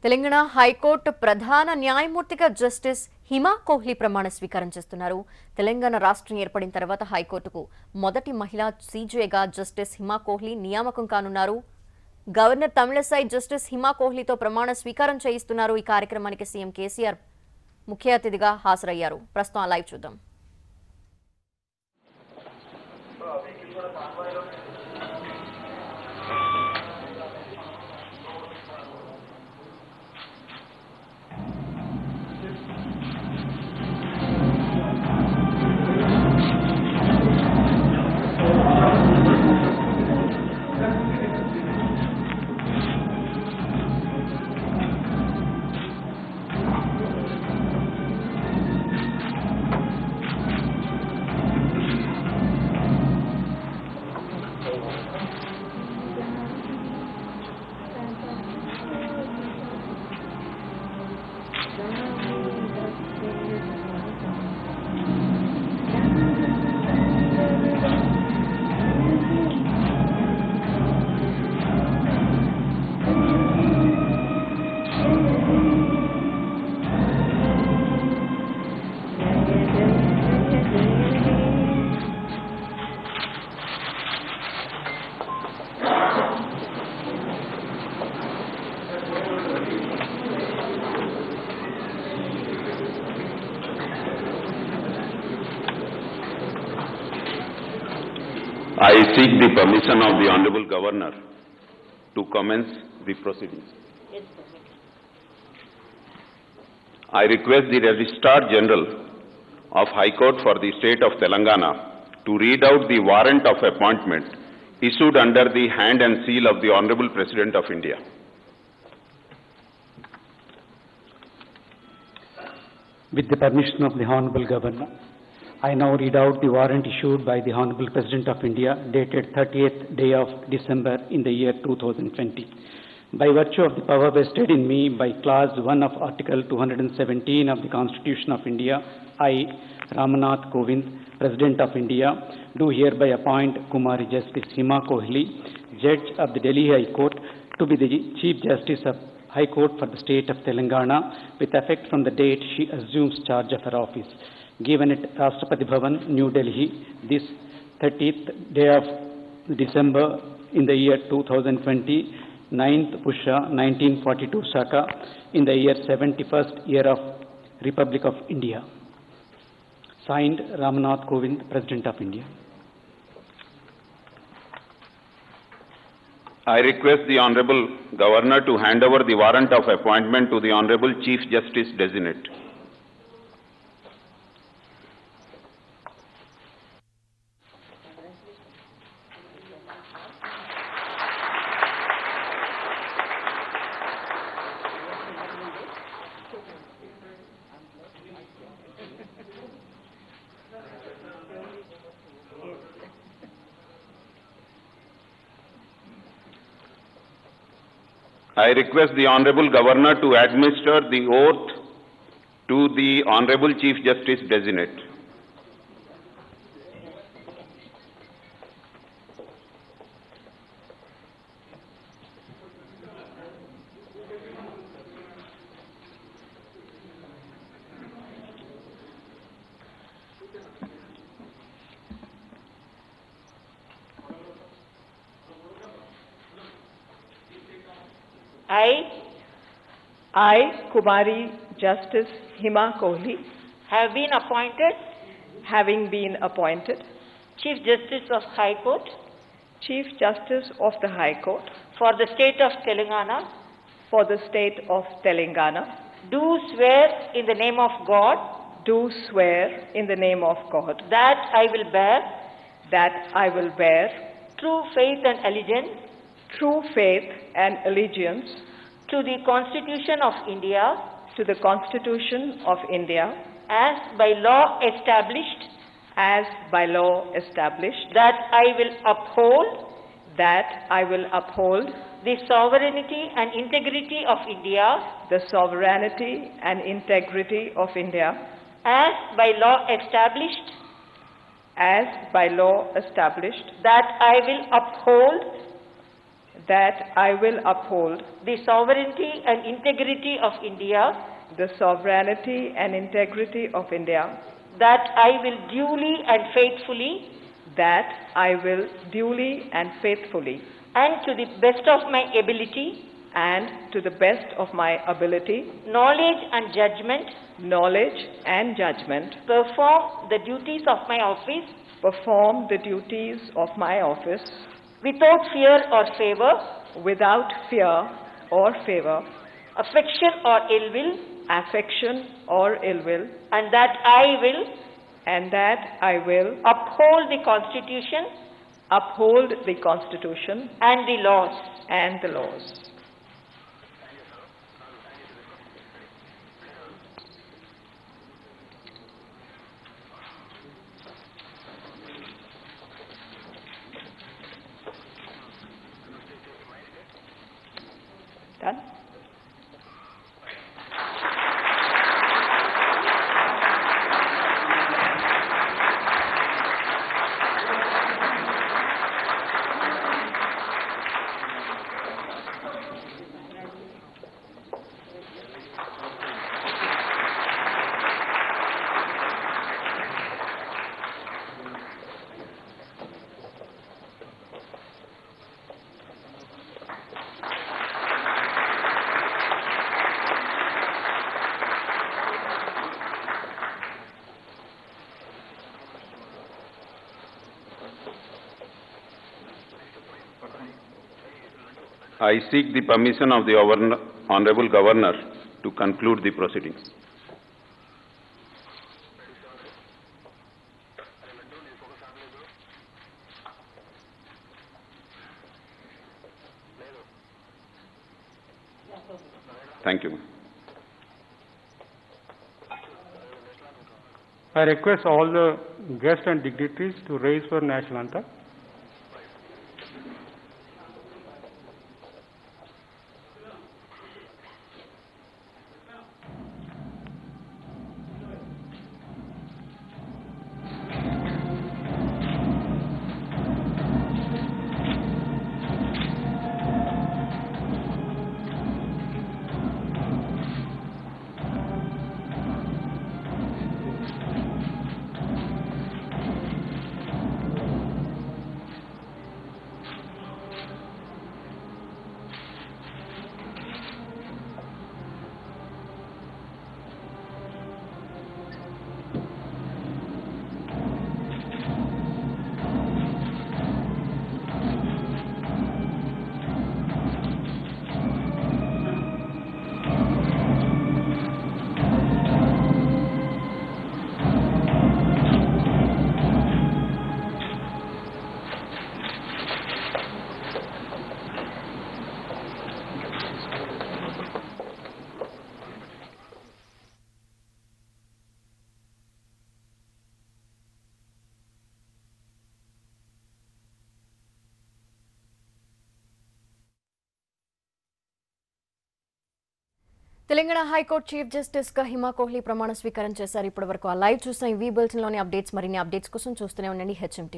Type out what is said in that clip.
Telangana high court ప్రధాన న్యాయమూర్తిగా justice Hima Kohli ప్రమాణ స్వీకారం చేస్తున్నారు. తెలంగాణ రాష్ట్రం ఏర్పడిన తర్వాత హైకోర్టుకు మొదటి మహిళా సీజేగా జస్టిస్ హిమా కోహ్లీ నియామకం కానున్నారు. గవర్నర్ తమిళసై జస్టిస్ హిమా కోహ్లీతో ప్రమాణ స్వీకారం చేయిస్తున్నారు. ఈ కార్యక్రమానికి సీఎం కేసీఆర్ ముఖ్య అతిథిగా హాజరయ్యారు. ప్రస్తుతం లైవ్ చూద్దాం. I seek the permission of the Honorable Governor to commence the proceedings. I request the Registrar General of High Court for the State of Telangana to read out the warrant of appointment issued under the hand and seal of the Honorable President of India. With the permission of the Honorable Governor, I now read out the warrant issued by the Honorable President of India dated 30th day of December in the year 2020. By virtue of the power vested in me by Clause 1 of Article 217 of the Constitution of India, I, Ramnath Kovind, President of India, do hereby appoint Kumari Justice Hima Kohli, Judge of the Delhi High Court, to be the Chief Justice of High Court for the State of Telangana with effect from the date she assumes charge of her office. Given at Rashtrapati Bhavan, New Delhi, this 30th day of December in the year 2020, 9th Pusha 1942 Shaka, in the year 71st year of Republic of India. Signed, Ramnath Kovind, President of India. I request the Honorable Governor to hand over the warrant of appointment to the Honorable Chief Justice Designate. I request the Honorable Governor to administer the oath to the Honorable Chief Justice Designate. I, Kumari Justice Hima Kohli, having been appointed Chief Justice of High Court Chief Justice of the High Court for the State of Telangana, for the State of Telangana, do swear in the name of God do swear in the name of God that I will bear true faith and allegiance to the Constitution of India, as by law established, that I will uphold the sovereignty and integrity of India, as by law established, as by law established, that I will uphold that I will uphold the sovereignty and integrity of India, the sovereignty and integrity of India, that I will duly and faithfully that I will duly and faithfully and to the best of my ability, and to the best of my ability, knowledge and judgment, knowledge and judgment, perform the duties of my office perform the duties of my office without fear or favor, without fear or favor, affection or ill will, affection or ill will, and that I will uphold the Constitution uphold the Constitution and the laws. and the laws. Done? I seek the permission of the Honorable Governor to conclude the proceedings. Thank you. I request all the guests and dignitaries to raise for national anthem. Telangana high court chief justice గా హిమా కోహ్లీ ప్రమాణ స్వీకారం చేశారు. ఇప్పటివరకు ఆ live చూసిన ఈ bulletin లోని updates మరిన్ని అప్డేట్స్ కోసం చూస్తూనే ఉండండి హెచ్ఎం టీవీ.